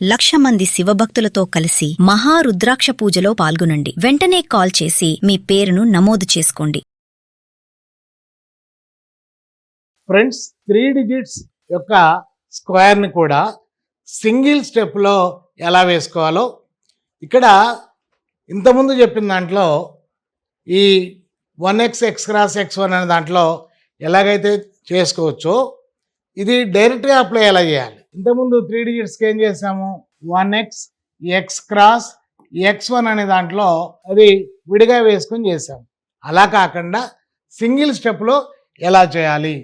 1,00,000 మంది శివభక్తులతో కలిసి మహారుద్రాక్ష పూజలో పాల్గొనండి. వెంటనే కాల్ చేసి మీ పేరును నమోదు చేసుకోండి. ఫ్రెండ్స్, 3 డిజిట్స్ యొక్క స్క్వేర్ని కూడా సింగిల్ స్టెప్లో ఎలా వేసుకోవాలో ఇక్కడ ఇంతకుముందు చెప్పిన దాంట్లో ఈ 1x x క్రాస్ x1 అనే దాంట్లో ఎలాగైతే చేసుకోవచ్చో ఇది డైరెక్ట్గా అప్లై ఎలా చేయాలి. ఇంతకుముందు 3 డిజిట్స్కి ఏం చేసాము, 1x x క్రాస్ x1 అనే దాంట్లో అది విడిగా వేసుకొని చేసాము. అలా కాకుండా సింగిల్ స్టెప్లో ఎలా చేయాలి,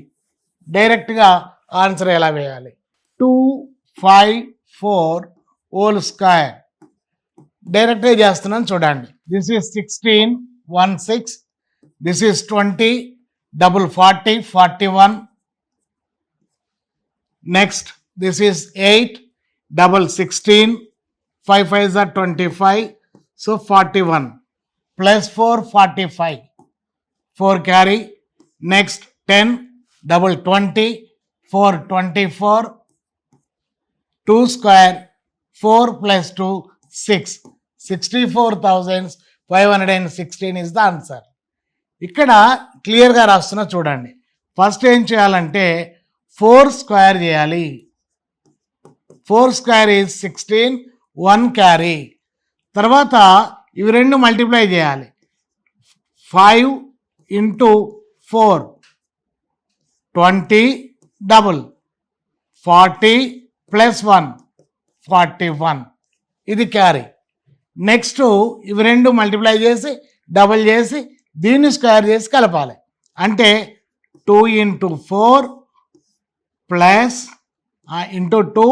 డైరెక్ట్గా ఆన్సర్ ఎలా వేయాలి. 2 5 4 హోల్ స్క్వేర్ డైరెక్ట్గా చేస్తున్నాను చూడండి. This is 16 1 6, this is 20 double 40 41, next this is 8 double 16 5 5s are 25, so 41 plus 4 45 4 carry, next 10 double 20 4 24, 2 square 4 plus 2 6, 64,516 is the answer. ఇక్కడ క్లియర్గా రాస్తున్నా చూడండి. ఫస్ట్ ఏం చేయాలంటే 4 స్క్వేర్ చేయాలి. 4 స్క్వేర్ ఈజ్ 16, 1 క్యారీ. తర్వాత ఇవి రెండు మల్టిప్లై చేయాలి. 5 ఇంటూ 4 20 డబుల్ 40 ప్లస్ 1 41, ఇది క్యారీ. నెక్స్ట్ ఇవి రెండు మల్టిప్లై చేసి డబుల్ చేసి దీన్ని స్క్వేర్ చేసి కలపాలి. అంటే 2 into 4 plus into 2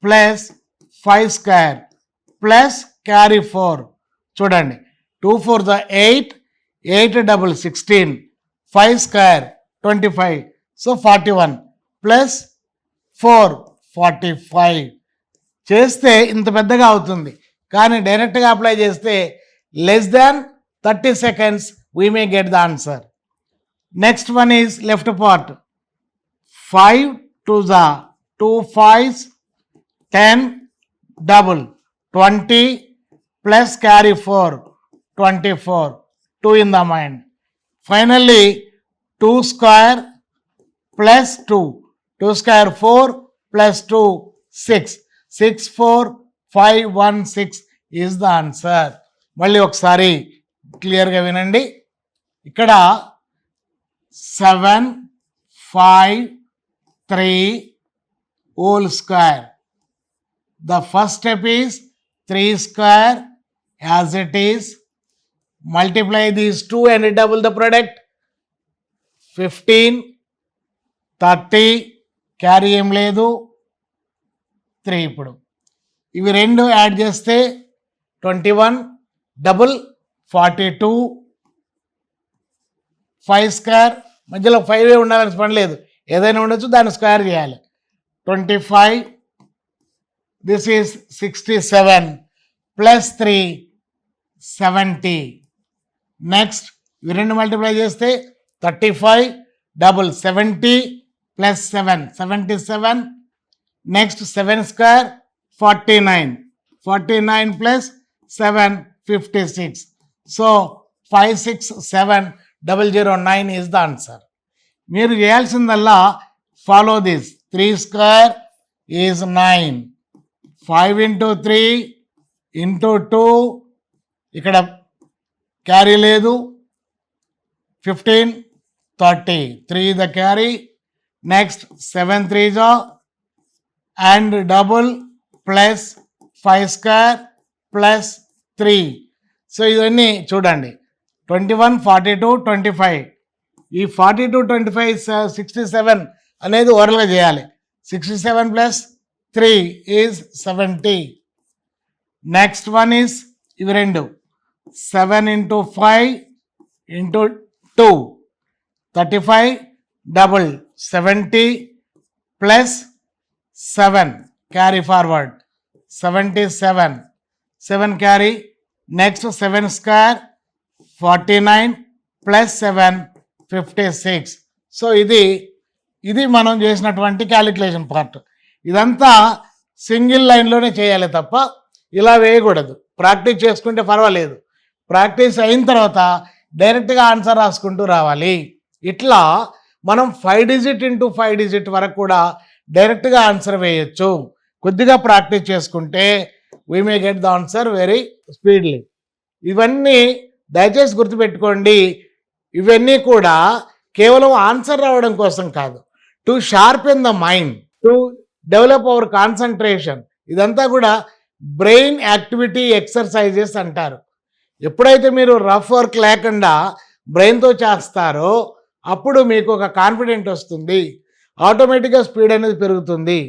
plus 5 square plus carry 4. చూడండి, 2 4 8, 8 డబుల్ 16, 5 స్క్వేర్ 25, సో 41 ప్లస్ 4 45 చేస్తే ఇంత పెద్దగా అవుతుంది. కానీ డైరెక్ట్గా అప్లై చేస్తే less than 30 seconds we may get the answer. Next one is left part. 5 to the 2 5s 10 double 20 plus carry 4 24, 2 in the mind. Finally 2 square plus 2, 2 square 4 plus 2 6, 6 4 5 1 6 is the answer. మళ్ళీ ఒకసారి క్లియర్గా వినండి. ఇక్కడ 7 5 3 whole square. The first step is 3 square as it is. Multiply these two and double the product. 15 30 carry ఏం లేదు 3. ఇప్పుడు ఇవి రెండు యాడ్ చేస్తే 21 డబుల్ 42, 5 స్క్వేర్ మధ్యలో 5 ఉండాలని పని లేదు, ఏదైనా ఉండొచ్చు, దాన్ని స్క్వేర్ చేయాలి. 25, దిస్ ఈజ్ 67 ప్లస్ 3 70. నెక్స్ట్ ఇవి రెండు మల్టిప్లై చేస్తే 35 double 70 plus 7 77. Next 7 square 49, 49 plus 7 56, so 567009 is the answer. మీరు చేయాల్సిందల్లా follow this. 3 square is 9, 5 into 3 into 2, ఇక్కడ క్యారీ లేదు, 15 30, 3 the carry. Next 7 3s and double plus 5 square plus 3. So ఇవన్నీ చూడండి, 21 42 25. ఈ 42 25 67 అనేది ఓరల్గా చేయాలి. 67 plus 3 is 70. Next one is ఇవి రెండు 7 into 5 into 2 35 double 70 plus 7 carry forward 77, 7 carry. Next 7 square 49 plus 7 56. So ఇది మనం చేసినటువంటి క్యాలిక్యులేషన్ పార్ట్. ఇదంతా సింగిల్ లైన్లోనే చేయాలి తప్ప ఇలా వేయకూడదు. ప్రాక్టీస్ చేసుకుంటే పర్వాలేదు, ప్రాక్టీస్ అయిన తర్వాత డైరెక్ట్గా ఆన్సర్ రాసుకుంటూ రావాలి. ఇట్లా మనం 5 డిజిట్ ఇంటూ 5 డిజిట్ వరకు కూడా డైరెక్ట్గా ఆన్సర్ వేయచ్చు. కొద్దిగా ప్రాక్టీస్ చేసుకుంటే we may get the answer very speedily. ఇవన్నీ దయచేసి గుర్తుపెట్టుకోండి. ఇవన్నీ కూడా కేవలం ఆన్సర్ రావడం కోసం కాదు, to sharpen the mind, to develop our concentration. ఇదంతా కూడా బ్రెయిన్ యాక్టివిటీ ఎక్సర్సైజెస్ అంటారు. ఎప్పుడైతే మీరు రఫ్ వర్క్ లేకుండా బ్రెయిన్తో చేస్తారో అప్పుడు మీకు ఒక కాన్ఫిడెంట్ వస్తుంది, ఆటోమేటిక్గా స్పీడ్ అనేది పెరుగుతుంది.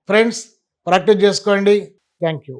ఫ్రెండ్స్, ప్రాక్టీస్ చేసుకోండి. Thank you.